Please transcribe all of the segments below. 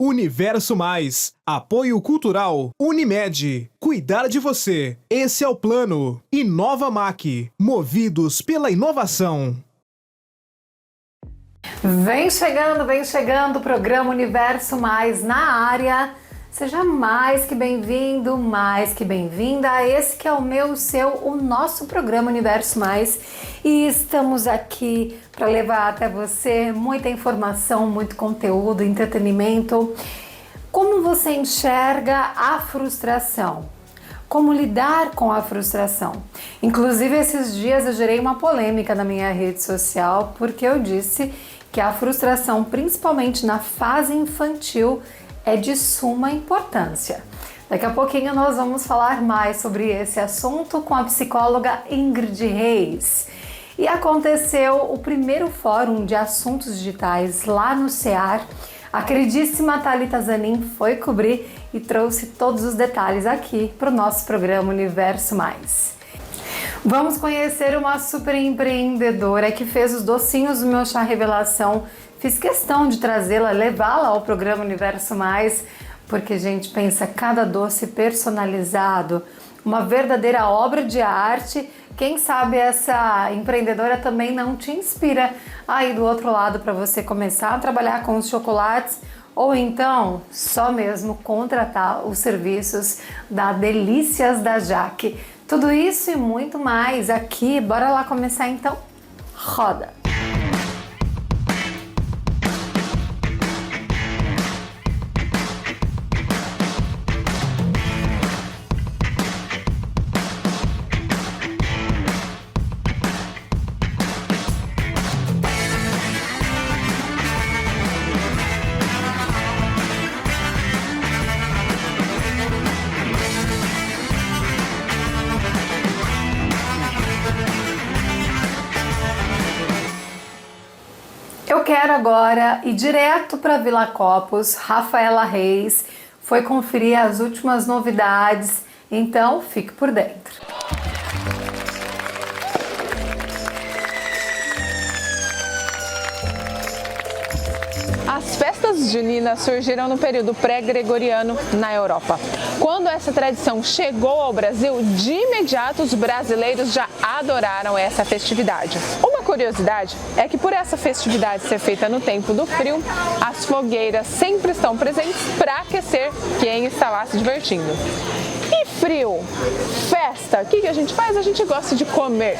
Universo Mais, apoio cultural, Unimed, cuidar de você, esse é o plano. Inova Mac, movidos pela inovação. Vem chegando o programa Universo Mais na área. Seja mais que bem-vindo, mais que bem-vinda a esse que é o meu, o seu, o nosso programa Universo Mais. E estamos aqui para levar até você muita informação, muito conteúdo, entretenimento. Como você enxerga a frustração? Como lidar com a frustração? Inclusive, esses dias eu gerei uma polêmica na minha rede social porque eu disse que a frustração, principalmente na fase infantil, é de suma importância. Daqui a pouquinho nós vamos falar mais sobre esse assunto com a psicóloga Ingrid Reis. E aconteceu o primeiro fórum de assuntos digitais lá no CEAR. A queridíssima Thalita Zanin foi cobrir e trouxe todos os detalhes aqui para o nosso programa Universo Mais. Vamos conhecer uma super empreendedora que fez os docinhos do meu chá revelação. Fiz questão de trazê-la, levá-la ao programa Universo Mais, porque a gente pensa cada doce personalizado, uma verdadeira obra de arte. Quem sabe essa empreendedora também não te inspira aí do outro lado para você começar a trabalhar com os chocolates ou então só mesmo contratar os serviços da Delícias da Jaque. Tudo isso e muito mais aqui. Bora lá começar então? Roda! Eu quero agora ir direto para Vila Copos. Rafaela Reis foi conferir as últimas novidades, então fique por dentro. As festas juninas surgiram no período pré-gregoriano na Europa. Quando essa tradição chegou ao Brasil, de imediato os brasileiros já adoraram essa festividade. Uma curiosidade é que por essa festividade ser feita no tempo do frio, as fogueiras sempre estão presentes para aquecer quem está lá se divertindo. E frio, festa, o que a gente faz? A gente gosta de comer.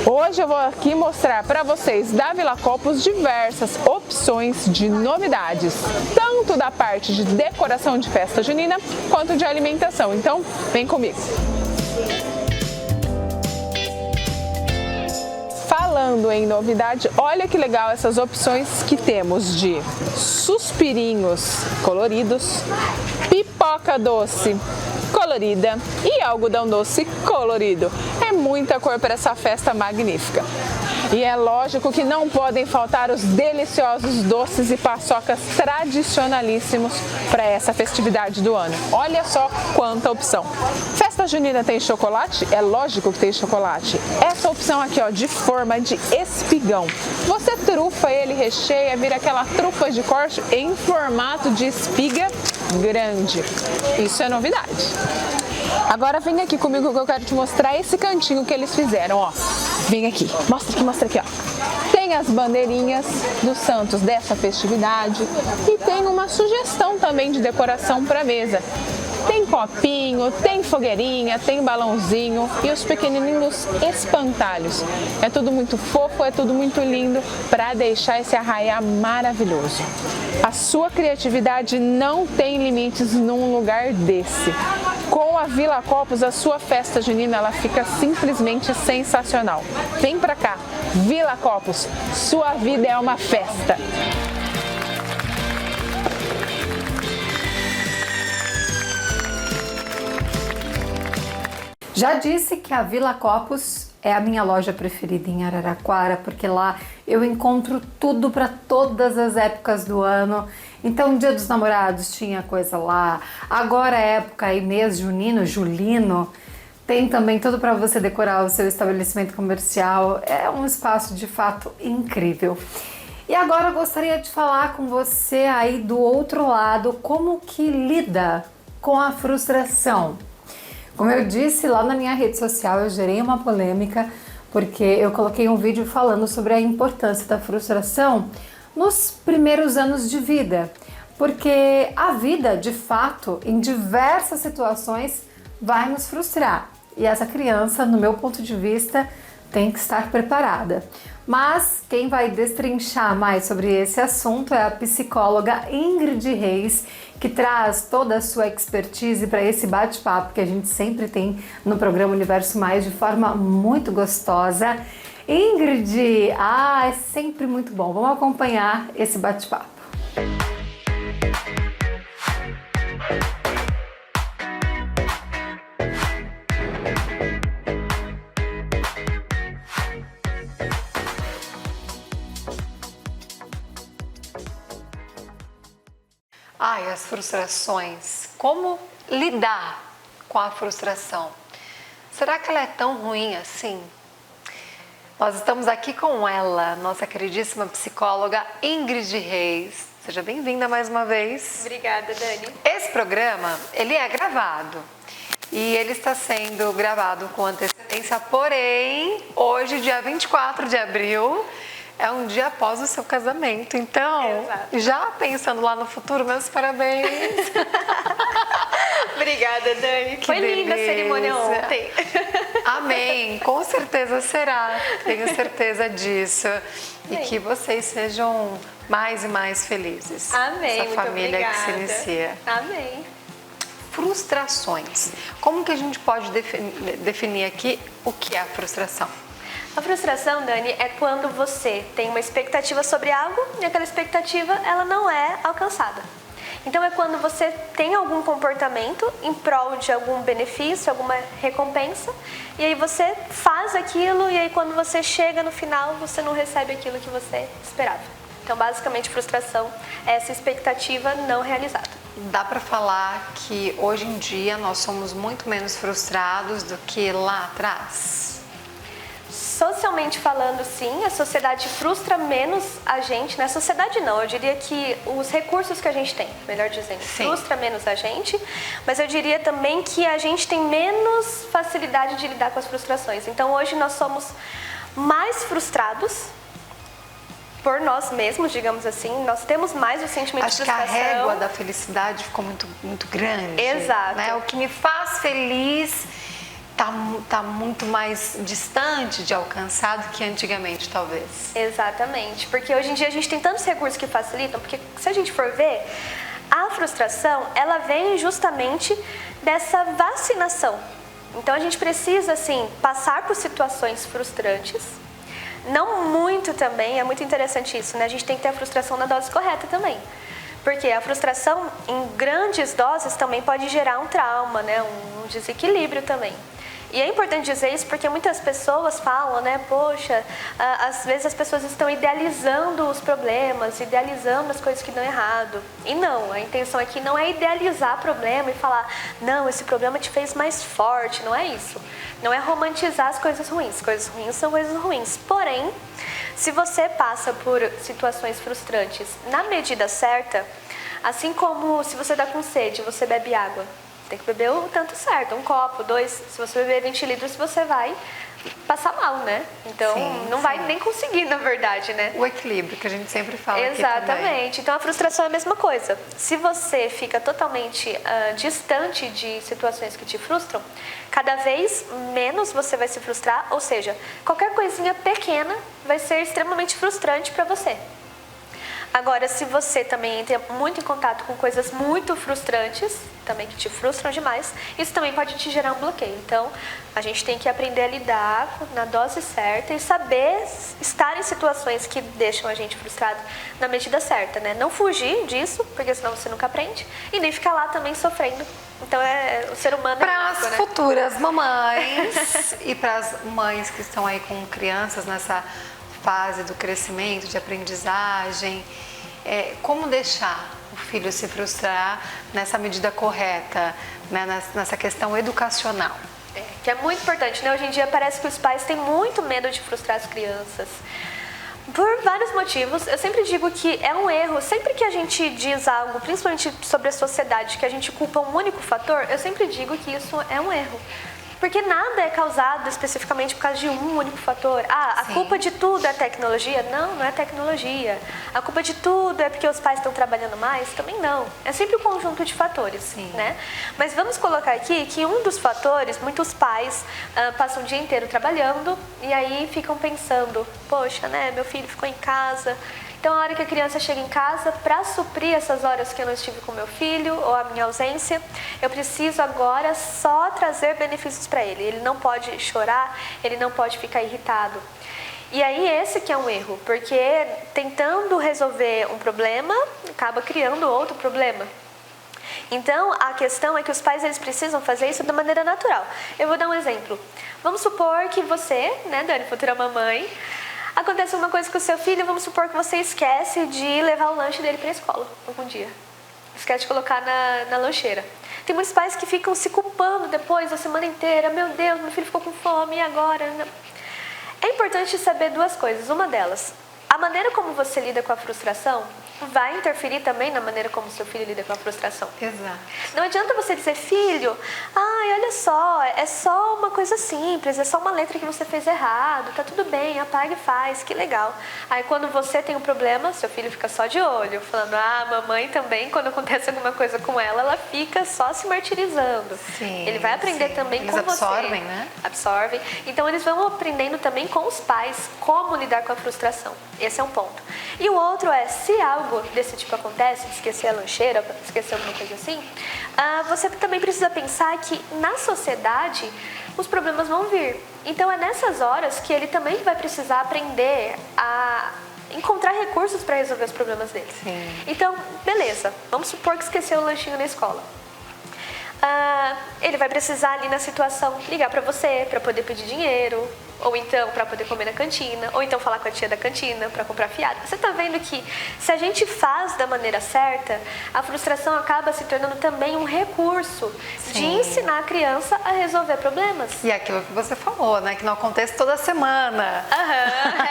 Hoje eu vou aqui mostrar para vocês da Vila Copos diversas opções de novidades, tanto da parte de decoração de festa junina quanto de alimentação. Então, vem comigo. Falando em novidade, olha que legal essas opções que temos de suspirinhos coloridos, pipoca doce colorida e algodão doce colorido. É muita cor para essa festa magnífica. E é lógico que não podem faltar os deliciosos doces e paçocas tradicionalíssimos para essa festividade do ano. Olha só quanta opção. Festa junina tem chocolate? É lógico que tem chocolate. Essa opção aqui, ó, de forma de espigão. Você trufa ele, recheia, vira aquela trufa de corte em formato de espiga grande. Isso é novidade. Agora vem aqui comigo que eu quero te mostrar esse cantinho que eles fizeram, ó. Vem aqui, mostra aqui, ó. Tem as bandeirinhas dos santos dessa festividade e tem uma sugestão também de decoração para mesa. Tem copinho, tem fogueirinha, tem balãozinho e os pequenininhos espantalhos. É tudo muito fofo, é tudo muito lindo para deixar esse arraiá maravilhoso. A sua criatividade não tem limites num lugar desse. Com a Vila Copos, a sua festa junina ela fica simplesmente sensacional. Vem pra cá, Vila Copos, sua vida é uma festa. Já disse que a Vila Copos é a minha loja preferida em Araraquara, porque lá eu encontro tudo para todas as épocas do ano. Então, Dia dos Namorados tinha coisa lá. Agora é época e mês junino, julino, tem também tudo para você decorar o seu estabelecimento comercial. É um espaço de fato incrível. E agora eu gostaria de falar com você aí do outro lado, como que lida com a frustração. Como eu disse lá na minha rede social, eu gerei uma polêmica porque eu coloquei um vídeo falando sobre a importância da frustração nos primeiros anos de vida. Porque a vida, de fato, em diversas situações, vai nos frustrar. E essa criança, no meu ponto de vista, tem que estar preparada. Mas quem vai destrinchar mais sobre esse assunto é a psicóloga Ingrid Reis, que traz toda a sua expertise para esse bate-papo que a gente sempre tem no programa Universo Mais de forma muito gostosa. Ingrid, é sempre muito bom. Vamos acompanhar esse bate-papo. As frustrações. Como lidar com a frustração? Será que ela é tão ruim assim? Nós estamos aqui com ela, nossa queridíssima psicóloga Ingrid Reis. Seja bem-vinda mais uma vez. Obrigada, Dani. Esse programa, ele é gravado e ele está sendo gravado com antecedência, porém, hoje, dia 24 de abril, é um dia após o seu casamento. Então, Exato. Já pensando lá no futuro, meus parabéns. Obrigada, Dani. Foi linda a cerimônia ontem. Amém. Com certeza será. Tenho certeza disso. E que vocês sejam mais e mais felizes. Amém. Essa muito família obrigada. que se inicia. Amém. Frustrações. Como que a gente pode definir aqui o que é a frustração? A frustração, Dani, é quando você tem uma expectativa sobre algo e aquela expectativa ela não é alcançada. Então é quando você tem algum comportamento em prol de algum benefício, alguma recompensa, e aí você faz aquilo e aí quando você chega no final você não recebe aquilo que você esperava. Então basicamente frustração é essa expectativa não realizada. Dá para falar que hoje em dia nós somos muito menos frustrados do que lá atrás? Socialmente falando, sim, a sociedade frustra menos a gente, né? Sociedade não, eu diria que os recursos que a gente tem, melhor dizendo, sim, frustra menos a gente, mas eu diria também que a gente tem menos facilidade de lidar com as frustrações. Então hoje nós somos mais frustrados por nós mesmos, digamos assim, nós temos mais o sentimento de frustração. Acho que a régua da felicidade ficou muito grande. Exato. Né? O que me faz feliz tá muito mais distante de alcançar do que antigamente, talvez. Exatamente, porque hoje em dia a gente tem tantos recursos que facilitam, porque se a gente for ver, a frustração, ela vem justamente dessa vacinação. Então a gente precisa, assim, passar por situações frustrantes, não muito também, é muito interessante isso, né? A gente tem que ter a frustração na dose correta também. Porque a frustração em grandes doses também pode gerar um trauma, né? Um desequilíbrio também. E é importante dizer isso porque muitas pessoas falam, né, poxa, às vezes as pessoas estão idealizando os problemas, idealizando as coisas que dão errado. E não, a intenção aqui não é idealizar problema e falar, não, esse problema te fez mais forte, não é isso. Não é romantizar as coisas ruins são coisas ruins. Porém, se você passa por situações frustrantes na medida certa, assim como se você está com sede, você bebe água, tem que beber o tanto certo, um copo, 2, se você beber 20 litros, você vai passar mal, né? Então, não vai nem conseguir, na verdade, né? O equilíbrio que a gente sempre fala. Exatamente. Então, a frustração é a mesma coisa. Se você fica totalmente distante de situações que te frustram, cada vez menos você vai se frustrar, ou seja, qualquer coisinha pequena vai ser extremamente frustrante para você. Agora, se você também entra muito em contato com coisas muito frustrantes, também que te frustram demais, isso também pode te gerar um bloqueio. Então, a gente tem que aprender a lidar na dose certa e saber estar em situações que deixam a gente frustrado na medida certa, né? Não fugir disso, porque senão você nunca aprende, e nem ficar lá também sofrendo. Então, o ser humano é para as único, né? futuras mamães e para as mães que estão aí com crianças nessa fase do crescimento, de aprendizagem, como deixar o filho se frustrar nessa medida correta, né, nessa questão educacional? Que é muito importante, né? Hoje em dia parece que os pais têm muito medo de frustrar as crianças. Por vários motivos. Eu sempre digo que é um erro. Sempre que a gente diz algo, principalmente sobre a sociedade, que a gente culpa um único fator, eu sempre digo que isso é um erro. Porque nada é causado especificamente por causa de um único fator. Ah, a culpa de tudo é tecnologia? Não, não é tecnologia. A culpa de tudo é porque os pais estão trabalhando mais? Também não. É sempre um conjunto de fatores, né? Mas vamos colocar aqui que um dos fatores, muitos pais passam o dia inteiro trabalhando e aí ficam pensando, poxa, né, meu filho ficou em casa. Então, a hora que a criança chega em casa, para suprir essas horas que eu não estive com meu filho ou a minha ausência, eu preciso agora só trazer benefícios para ele. Ele não pode chorar, ele não pode ficar irritado. E aí esse que é um erro, porque tentando resolver um problema, acaba criando outro problema. Então, a questão é que os pais eles precisam fazer isso da maneira natural. Eu vou dar um exemplo. Vamos supor que você, né, Dani, futura mamãe, acontece uma coisa com o seu filho, vamos supor que você esquece de levar o lanche dele para a escola algum dia. Esquece de colocar na lancheira. Tem muitos pais que ficam se culpando depois a semana inteira. Meu Deus, meu filho ficou com fome, e agora? É importante saber duas coisas. Uma delas, a maneira como você lida com a frustração vai interferir também na maneira como seu filho lida com a frustração. Exato. Não adianta você dizer, filho, ai, olha só, é só uma coisa simples, é só uma letra que você fez errado, tá tudo bem, apaga e faz, que legal. Aí quando você tem um problema, seu filho fica só de olho, falando, ah, mamãe também, quando acontece alguma coisa com ela fica só se martirizando. Sim, ele vai aprender também eles com absorvem, você. né? Absorvem. Então eles vão aprendendo também com os pais como lidar com a frustração. Esse é um ponto. E o outro é, se algo desse tipo acontece, de esquecer a lancheira, esquecer alguma coisa assim, você também precisa pensar que na sociedade os problemas vão vir. Então é nessas horas que ele também vai precisar aprender a encontrar recursos para resolver os problemas dele. Sim. Então, beleza, vamos supor que esqueceu o lanchinho na escola. Ele vai precisar ali na situação ligar para você para poder pedir dinheiro, ou então para poder comer na cantina, ou então falar com a tia da cantina para comprar fiado. Você está vendo que se a gente faz da maneira certa, a frustração acaba se tornando também um recurso de ensinar a criança a resolver problemas. E aquilo que você falou, né? Que não acontece toda semana.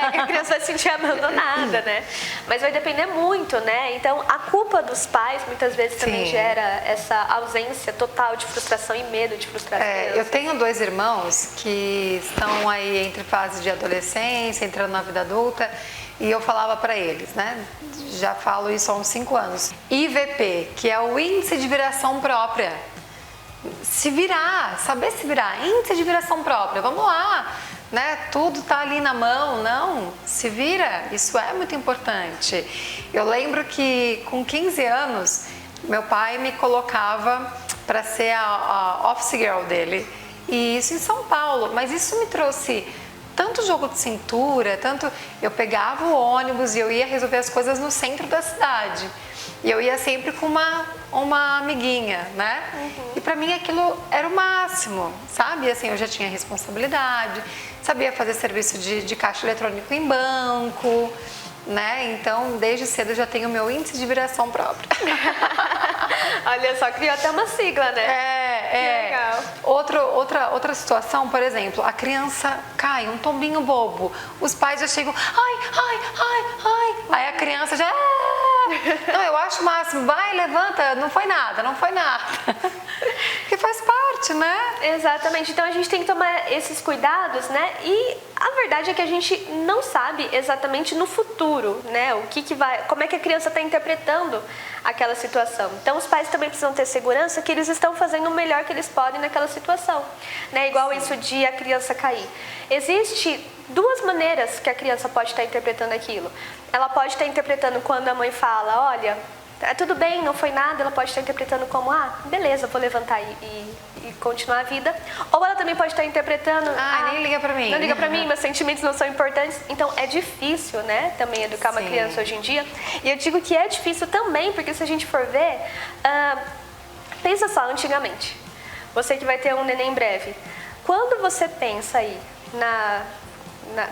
É que a criança vai se sentir abandonada, né? Mas vai depender muito, né? Então, a culpa dos pais muitas vezes também gera essa ausência total de frustração e medo de frustração. Eu tenho 2 irmãos que estão aí entre fases de adolescência, entrando na vida adulta, e eu falava para eles, né? Já falo isso há uns 5 anos. IVP, que é o índice de viração própria. Se virar, saber se virar, índice de viração própria, vamos lá, né? Tudo tá ali na mão, não, se vira, isso é muito importante. Eu lembro que com 15 anos, meu pai me colocava para ser a office girl dele, e isso em São Paulo, mas isso me trouxe tanto jogo de cintura, tanto eu pegava o ônibus e eu ia resolver as coisas no centro da cidade. E eu ia sempre com uma amiguinha, né? E pra mim aquilo era o máximo, sabe? Assim, eu já tinha responsabilidade, sabia fazer serviço de caixa eletrônico em banco, né? Então, desde cedo eu já tenho o meu índice de viração própria. Olha só, criou até uma sigla, né? Legal. Outra situação, por exemplo, a criança cai, um tombinho bobo. Os pais já chegam, ai. Aí a criança já... Não, eu acho o máximo, vai, levanta, não foi nada. Porque faz parte, né? Exatamente, então a gente tem que tomar esses cuidados, né? E a verdade é que a gente não sabe exatamente no futuro, né? Como é que a criança está interpretando aquela situação. Então os pais também precisam ter segurança que eles estão fazendo o melhor que eles podem naquela situação, né? Igual isso de a criança cair. Existe 2 maneiras que a criança pode estar interpretando aquilo. Ela pode estar interpretando quando a mãe fala, olha, tudo bem, não foi nada. Ela pode estar interpretando como, beleza, vou levantar e continuar a vida. Ou ela também pode estar interpretando, nem liga pra mim. Não liga pra mim, meus sentimentos não são importantes. Então é difícil, né, também educar uma criança hoje em dia. E eu digo que é difícil também, porque se a gente for ver, pensa só, antigamente, você que vai ter um neném em breve, quando você pensa aí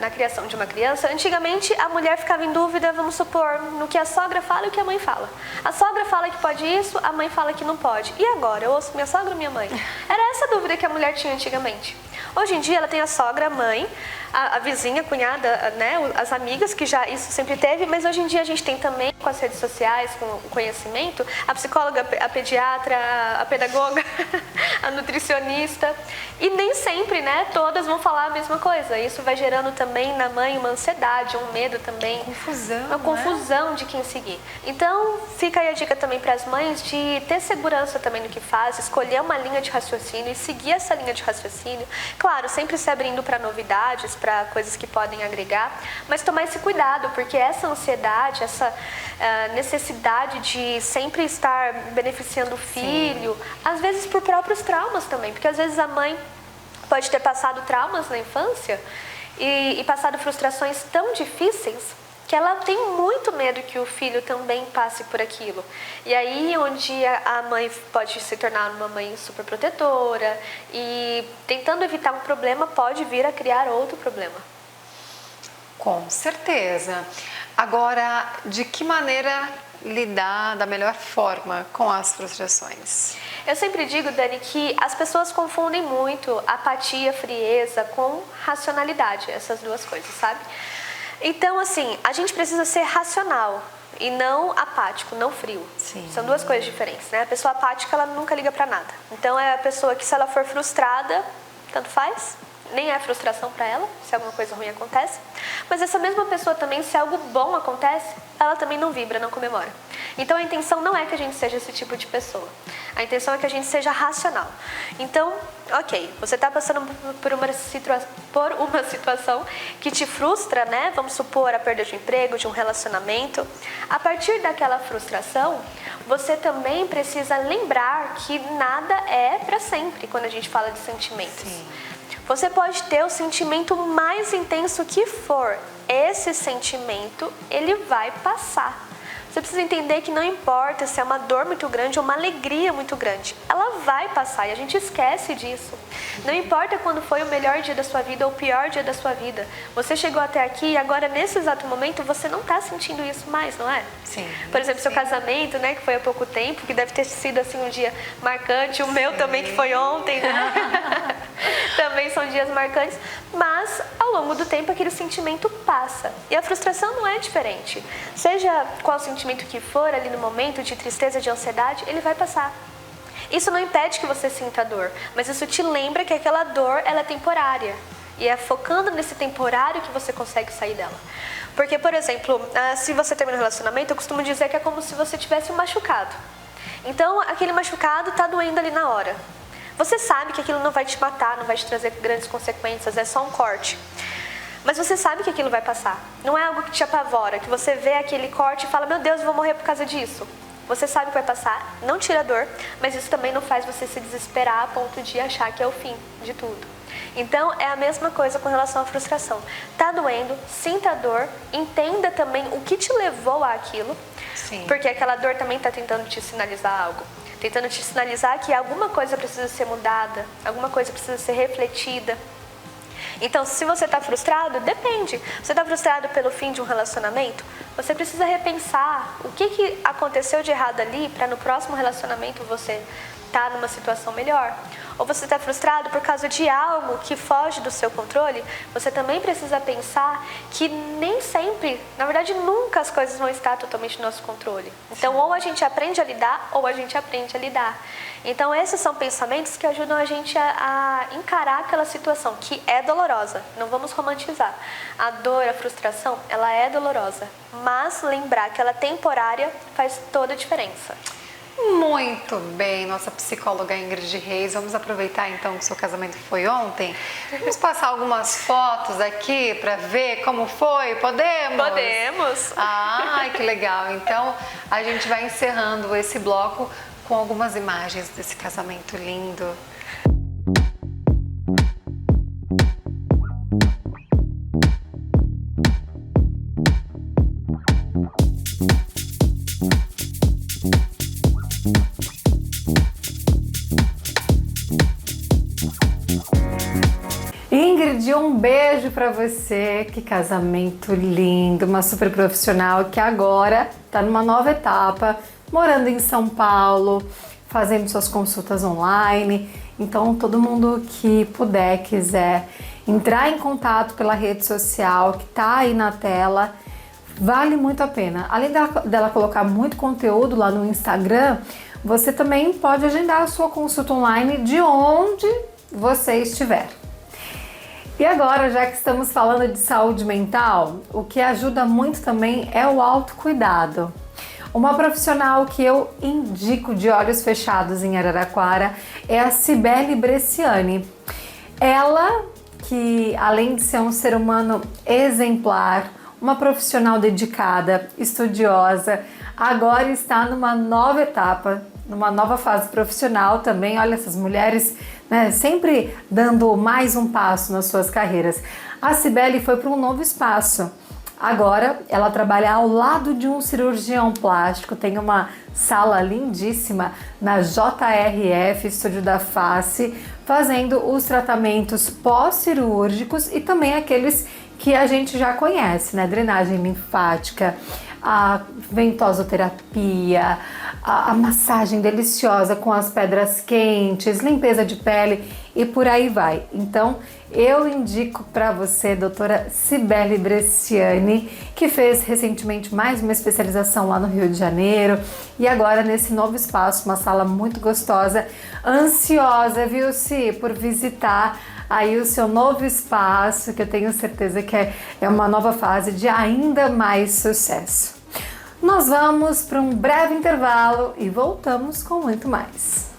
na criação de uma criança, antigamente a mulher ficava em dúvida, vamos supor, no que a sogra fala e o que a mãe fala. A sogra fala que pode isso, a mãe fala que não pode. E agora? Eu ouço minha sogra ou minha mãe? Era essa dúvida que a mulher tinha antigamente. Hoje em dia ela tem a sogra, a mãe, a vizinha, a cunhada, né, as amigas, que já isso sempre teve, mas hoje em dia a gente tem também, com as redes sociais, com o conhecimento, a psicóloga, a pediatra, a pedagoga, a nutricionista, e nem sempre, né, todas vão falar a mesma coisa. Isso vai gerando também na mãe uma ansiedade, um medo também, uma confusão de quem seguir. Então, fica aí a dica também para as mães de ter segurança também no que faz, escolher uma linha de raciocínio e seguir essa linha de raciocínio. Claro, sempre se abrindo para novidades, para coisas que podem agregar, mas tomar esse cuidado, porque essa ansiedade, essa necessidade de sempre estar beneficiando o filho, às vezes por próprios traumas também, porque às vezes a mãe pode ter passado traumas na infância e passado frustrações tão difíceis que ela tem muito medo que o filho também passe por aquilo. E aí onde a mãe pode se tornar uma mãe super protetora e tentando evitar um problema pode vir a criar outro problema. Com certeza. Agora, de que maneira lidar da melhor forma com as frustrações? Eu sempre digo, Dani, que as pessoas confundem muito apatia, frieza com racionalidade, essas duas coisas, sabe? Então, assim, a gente precisa ser racional e não apático, não frio. Sim. São duas coisas diferentes, né? A pessoa apática, ela nunca liga pra nada. Então, é a pessoa que, se ela for frustrada, tanto faz, nem é frustração pra ela, se alguma coisa ruim acontece. Mas essa mesma pessoa também, se algo bom acontece, ela também não vibra, não comemora. Então, a intenção não é que a gente seja esse tipo de pessoa. A intenção é que a gente seja racional. Então, ok, você está passando por uma situação que te frustra, né? Vamos supor a perda de um emprego, de um relacionamento. A partir daquela frustração, você também precisa lembrar que nada é para sempre quando a gente fala de sentimentos. Sim. Você pode ter o sentimento mais intenso que for. Esse sentimento, ele vai passar. Você precisa entender que não importa se é uma dor muito grande ou uma alegria muito grande. Ela vai passar e a gente esquece disso. Não importa quando foi o melhor dia da sua vida ou o pior dia da sua vida. Você chegou até aqui e agora, nesse exato momento, você não está sentindo isso mais, não é? Sim. Por exemplo, seu casamento, né, que foi há pouco tempo, que deve ter sido assim um dia marcante. O meu também, que foi ontem, né? Também são dias marcantes. Mas, ao longo do tempo, aquele sentimento passa. E a frustração não é diferente. Seja qual sentimento que for ali no momento, de tristeza, de ansiedade, ele vai passar. Isso não impede que você sinta dor, mas isso te lembra que aquela dor, ela é temporária. E é focando nesse temporário que você consegue sair dela. Porque, por exemplo, se você termina um relacionamento, eu costumo dizer que é como se você tivesse um machucado. Então, aquele machucado está doendo ali na hora. Você sabe que aquilo não vai te matar, não vai te trazer grandes consequências, é só um corte. Mas você sabe que aquilo vai passar. Não é algo que te apavora, que você vê aquele corte e fala, meu Deus, eu vou morrer por causa disso. Você sabe que vai passar, não tira a dor, mas isso também não faz você se desesperar a ponto de achar que é o fim de tudo. Então, é a mesma coisa com relação à frustração. Tá doendo, sinta a dor, entenda também o que te levou àquilo, Sim. Porque aquela dor também está tentando te sinalizar algo. Tentando te sinalizar que alguma coisa precisa ser mudada, alguma coisa precisa ser refletida. Então, se você está frustrado, depende. Você está frustrado pelo fim de um relacionamento? Você precisa repensar o que aconteceu de errado ali para no próximo relacionamento você estar numa situação melhor. Ou você está frustrado por causa de algo que foge do seu controle? Você também precisa pensar que nem sempre, na verdade nunca as coisas vão estar totalmente no nosso controle. Então, ou a gente aprende a lidar, ou a gente aprende a lidar. Então, esses são pensamentos que ajudam a gente a encarar aquela situação, que é dolorosa. Não vamos romantizar. A dor, a frustração, ela é dolorosa. Mas lembrar que ela é temporária faz toda a diferença. Muito bem, nossa psicóloga Ingrid Reis. Vamos aproveitar então que o seu casamento foi ontem. Vamos passar algumas fotos aqui para ver como foi? Podemos? Podemos. Ai, que legal. Então, a gente vai encerrando esse bloco com algumas imagens desse casamento lindo. Ingrid, um beijo pra você. Que casamento lindo, uma super profissional que agora tá numa nova etapa, morando em São Paulo, fazendo suas consultas online. Então, todo mundo que puder, quiser entrar em contato pela rede social que tá aí na tela, vale muito a pena. Além dela colocar muito conteúdo lá no Instagram, você também pode agendar a sua consulta online de onde você estiver. E agora, já que estamos falando de saúde mental, o que ajuda muito também é o autocuidado. Uma profissional que eu indico de olhos fechados em Araraquara é a Cibele Bresciani. Ela, que além de ser um ser humano exemplar, uma profissional dedicada, estudiosa, agora está numa nova etapa, numa nova fase profissional também. Olha, essas mulheres, né, sempre dando mais um passo nas suas carreiras. A Cibele foi para um novo espaço. Agora ela trabalha ao lado de um cirurgião plástico, tem uma sala lindíssima na JRF, Estúdio da Face, fazendo os tratamentos pós-cirúrgicos e também aqueles que a gente já conhece, né? Drenagem linfática, a ventosoterapia, a massagem deliciosa com as pedras quentes, limpeza de pele e por aí vai. Então, eu indico para você, doutora Cibele Bresciani, que fez recentemente mais uma especialização lá no Rio de Janeiro e agora nesse novo espaço, uma sala muito gostosa, ansiosa, viu, Si, por visitar aí o seu novo espaço, que eu tenho certeza que é uma nova fase de ainda mais sucesso. Nós vamos para um breve intervalo e voltamos com muito mais.